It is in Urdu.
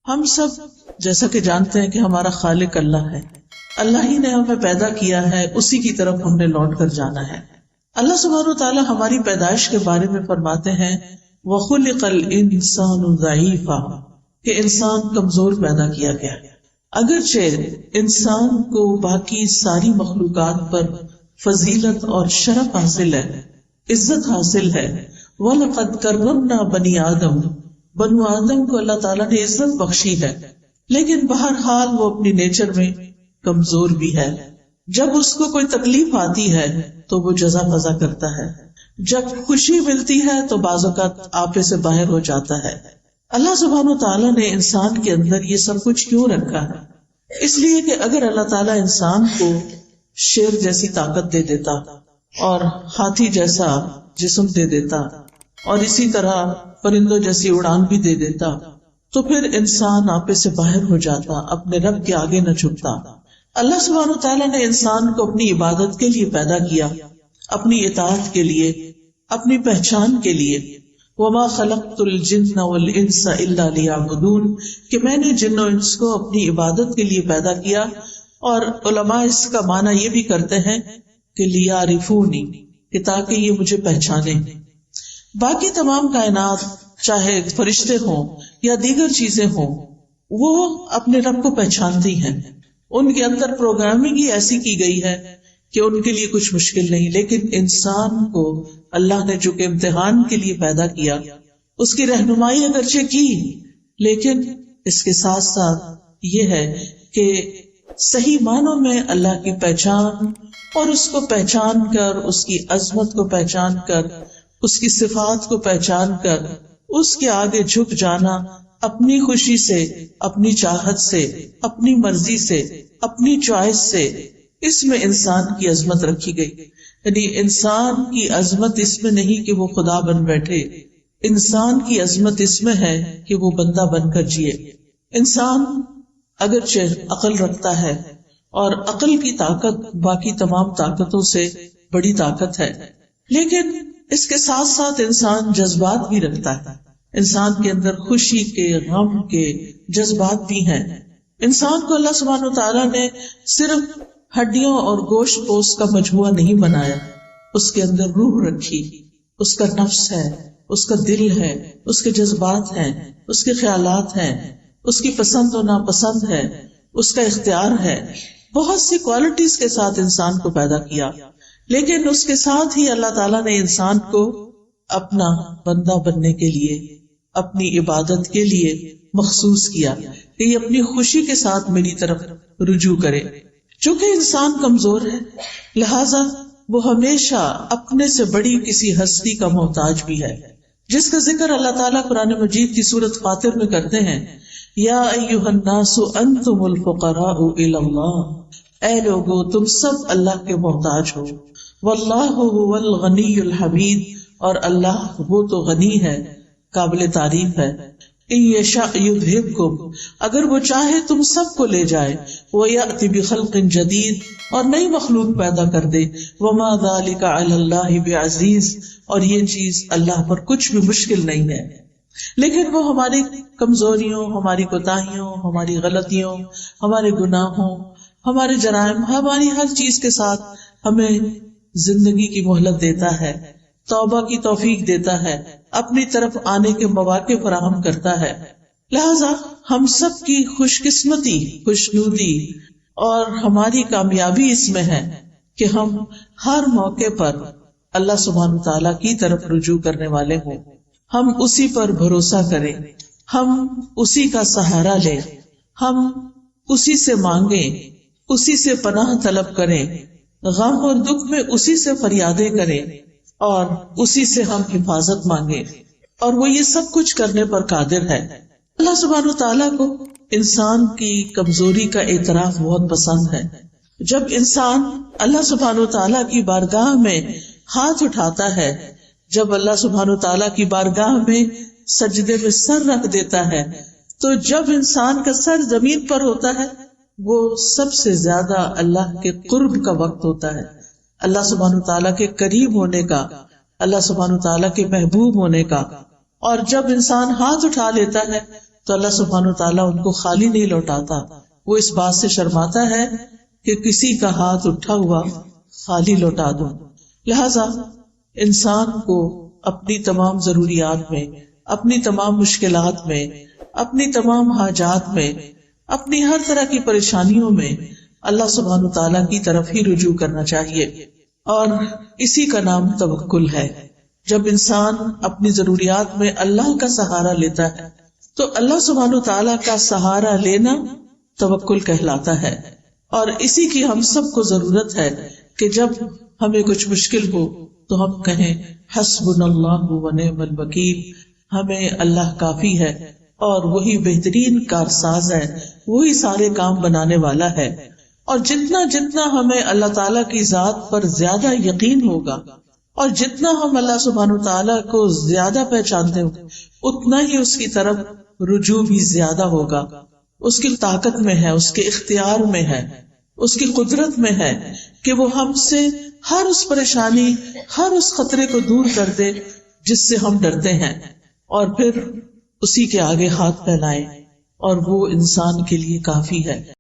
ہم سب جیسا کہ جانتے ہیں کہ ہمارا خالق اللہ ہے، اللہ ہی نے ہمیں پیدا کیا ہے، اسی کی طرف ہم نے لوٹ کر جانا ہے۔ اللہ سبحانہ وتعالی ہماری پیدائش کے بارے میں فرماتے ہیں وَخُلِقَ الْإِنسَانُ ضَعِيفًا، کہ انسان کمزور پیدا کیا گیا۔ اگرچہ انسان کو باقی ساری مخلوقات پر فضیلت اور شرف حاصل ہے، عزت حاصل ہے، وَلَقَدْ كَرَّمْنَا بَنِي آدم، بنو آدم کو اللہ تعالیٰ نے عزت بخشی ہے، لیکن بہرحال وہ اپنی نیچر میں کمزور بھی ہے۔ جب اس کو کوئی تکلیف آتی ہے تو وہ جزا فضا کرتا ہے، جب خوشی ملتی ہے تو بعض اوقات آپے سے باہر ہو جاتا ہے۔ اللہ سبحانہ وتعالیٰ نے انسان کے اندر یہ سب کچھ کیوں رکھا ہے؟ اس لیے کہ اگر اللہ تعالیٰ انسان کو شیر جیسی طاقت دے دیتا اور ہاتھی جیسا جسم دے دیتا اور اسی طرح پرندوں جیسی اڑان بھی دے دیتا تو پھر انسان آپے سے باہر ہو جاتا، اپنے رب کے آگے نہ جھکتا۔ اللہ سبحانہ وتعالیٰ نے انسان کو اپنی عبادت کے لیے پیدا کیا، اپنی اطاعت کے لیے، اپنی پہچان کے لیے۔ وَمَا خَلَقْتُ الْجِنَّ وَالْإِنسَ إِلَّا لِيَعْبُدُونَ، کہ میں نے جن و انس کو اپنی عبادت کے لیے پیدا کیا، اور علماء اس کا معنی یہ بھی کرتے ہیں کہ لِيَعْرِفُونِ، کہ تاکہ یہ مجھے پہچانے۔ باقی تمام کائنات چاہے فرشتے ہوں یا دیگر چیزیں ہوں، وہ اپنے رب کو پہچانتی ہیں، ان کے اندر پروگرامنگ ہی ایسی کی گئی ہے کہ ان کے لیے کچھ مشکل نہیں۔ لیکن انسان کو اللہ نے جو کہ امتحان کے لیے پیدا کیا، اس کی رہنمائی اگرچہ کی، لیکن اس کے ساتھ ساتھ یہ ہے کہ صحیح معنوں میں اللہ کی پہچان اور اس کو پہچان کر، اس کی عظمت کو پہچان کر، اس کی صفات کو پہچان کر اس کے آگے جھک جانا، اپنی خوشی سے، اپنی چاہت سے، اپنی مرضی سے، اپنی چوائس سے، اس میں انسان کی عظمت رکھی گئی۔ یعنی انسان کی عظمت اس میں نہیں کہ وہ خدا بن بیٹھے، انسان کی عظمت اس میں ہے کہ وہ بندہ بن کر جیے۔ انسان اگرچہ عقل رکھتا ہے، اور عقل کی طاقت باقی تمام طاقتوں سے بڑی طاقت ہے، لیکن اس کے ساتھ ساتھ انسان جذبات بھی رکھتا ہے۔ انسان کے اندر خوشی کے، غم کے جذبات بھی ہیں۔ انسان کو اللہ سبحانہ وتعالیٰ نے صرف ہڈیوں اور گوشت پوست کا مجموعہ نہیں بنایا، اس کے اندر روح رکھی، اس کا نفس ہے، اس کا دل ہے، اس کے جذبات ہیں، اس کے خیالات ہیں، اس کی پسند و ناپسند ہے، اس کا اختیار ہے۔ بہت سی کوالٹیز کے ساتھ انسان کو پیدا کیا، لیکن اس کے ساتھ ہی اللہ تعالیٰ نے انسان کو اپنا بندہ بننے کے لیے، اپنی عبادت کے لیے مخصوص کیا کہ یہ اپنی خوشی کے ساتھ میری طرف رجوع کرے۔ چونکہ انسان کمزور ہے، لہذا وہ ہمیشہ اپنے سے بڑی کسی ہستی کا محتاج بھی ہے، جس کا ذکر اللہ تعالیٰ قرآن مجید کی سورۃ فاطر میں کرتے ہیں، یا ایھا الناس انتم الفقراء الی اللہ، اے لوگو تم سب اللہ کے محتاج ہو، واللہ هو الغنی الحمید، اور اللہ وہ تو غنی ہے، قابل تعریف ہے۔ ان یشاء یذھبکم، اگر وہ چاہے تم سب کو لے جائے، ویأتی بخلق جدید، اور نئی مخلوق پیدا کر دے، وما ذلک علی اللہ بعزیز، اور یہ چیز اللہ پر کچھ بھی مشکل نہیں ہے۔ لیکن وہ ہماری کمزوریوں، ہماری کوتاہیوں، ہماری غلطیوں، ہمارے گناہوں، ہمارے جرائم، ہماری ہر چیز کے ساتھ ہمیں زندگی کی مہلت دیتا ہے، توبہ کی توفیق دیتا ہے، اپنی طرف آنے کے مواقع فراہم کرتا ہے۔ لہذا ہم سب کی خوش قسمتی، خوشنودی اور ہماری کامیابی اس میں ہے کہ ہم ہر موقع پر اللہ سبحانہ تعالیٰ کی طرف رجوع کرنے والے ہوں، ہم اسی پر بھروسہ کریں، ہم اسی کا سہارا لیں، ہم اسی سے مانگیں، اسی سے پناہ طلب کریں، غم اور دکھ میں اسی سے فریادیں کریں، اور اسی سے ہم حفاظت مانگیں، اور وہ یہ سب کچھ کرنے پر قادر ہے۔ اللہ سبحانہ تعالیٰ کو انسان کی کمزوری کا اعتراف بہت پسند ہے۔ جب انسان اللہ سبحانہ تعالیٰ کی بارگاہ میں ہاتھ اٹھاتا ہے، جب اللہ سبحانہ تعالیٰ کی بارگاہ میں سجدے میں سر رکھ دیتا ہے، تو جب انسان کا سر زمین پر ہوتا ہے، وہ سب سے زیادہ اللہ کے قرب کا وقت ہوتا ہے، اللہ سبحانہ تعالیٰ کے قریب ہونے کا، اللہ سبحانہ تعالیٰ کے محبوب ہونے کا۔ اور جب انسان ہاتھ اٹھا لیتا ہے تو اللہ سبحانہ وتعالیٰ ان کو خالی نہیں لوٹاتا. وہ اس بات سے شرماتا ہے کہ کسی کا ہاتھ اٹھا ہوا خالی لوٹا دوں. لہذا انسان کو اپنی تمام ضروریات میں، اپنی تمام مشکلات میں، اپنی تمام حاجات میں، اپنی ہر طرح کی پریشانیوں میں اللہ سبحانہ وتعالیٰ کی طرف ہی رجوع کرنا چاہیے. اور اسی کا نام توکل ہے. جب انسان اپنی ضروریات میں اللہ کا سہارا لیتا ہے تو اللہ سبحانہ وتعالیٰ کا سہارا لینا توکل کہلاتا ہے. اور اسی کی ہم سب کو ضرورت ہے کہ جب ہمیں کچھ مشکل ہو تو ہم کہیں حسبنا اللہ و نعم الوکیل، ہمیں اللہ کافی ہے اور وہی بہترین کارساز ہے، وہی سارے کام بنانے والا ہے. اور جتنا جتنا ہمیں اللہ تعالیٰ کی ذات پر زیادہ یقین ہوگا اور جتنا ہم اللہ سبحانہ وتعالیٰ کو زیادہ پہچانتے ہوں اتنا ہی اس کی طرف رجوع بھی زیادہ ہوگا. اس کی طاقت میں ہے، اس کے اختیار میں ہے، اس کی قدرت میں ہے کہ وہ ہم سے ہر اس پریشانی، ہر اس خطرے کو دور کر دے جس سے ہم ڈرتے ہیں، اور پھر اسی کے آگے ہاتھ پھیلائیں، اور وہ انسان کے لیے کافی ہے.